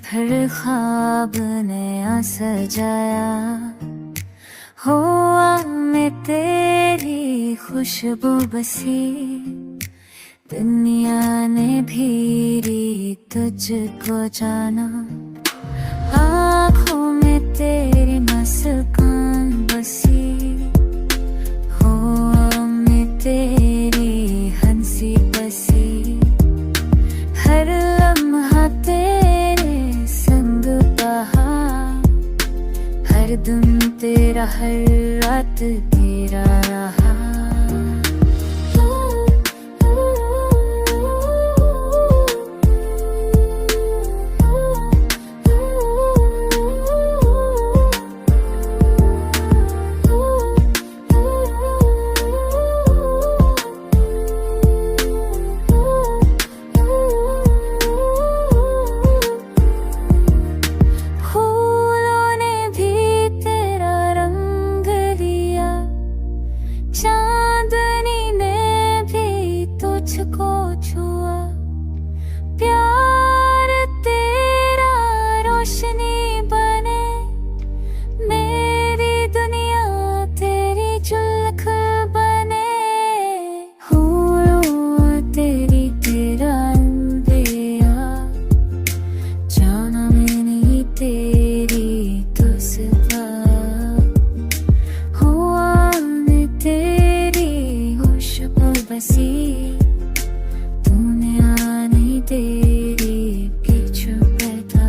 फिर ख्वाब नया सजाया, हुआ में तेरी खुशबू बसी, दुनिया ने भी तुझको जाना, आँखों में तेरी मुस्कान बसी, हुआ में तेरी हंसी बसी, हर लम्हा तेरे संग बहा, हर दिन तेरा हर रात तेरा रहा। चांदनी ने भी तुझको छुआ, प्यार तेरा रोशनी बने, मेरी दुनिया तेरी झलक बने, हुआ तेरी तेरा अंधेरा, जाना मैंने तेरी तुझसे बसी, तूने आने तेरी पीछे बैठा।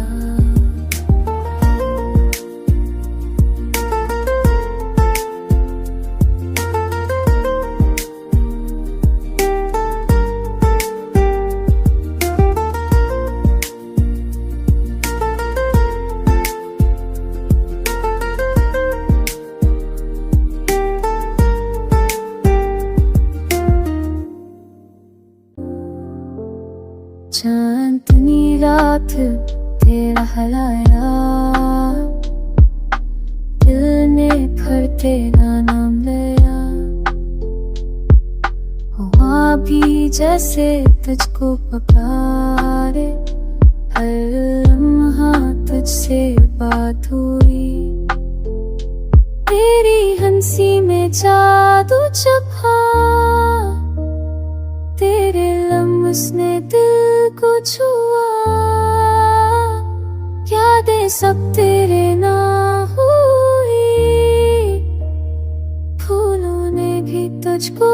चांदनी रात तेरा हलाया, दिल ने फिर तेरा नाम लिया, हुआ भी जैसे तुझको पुकारे, हर लम्हा तुझसे बात हुई, तेरी हंसी में जादू छुपा, तेरे लम्स ने दिल को छुआ, यादें सब तेरे ना हुई, फूलों ने भी तुझको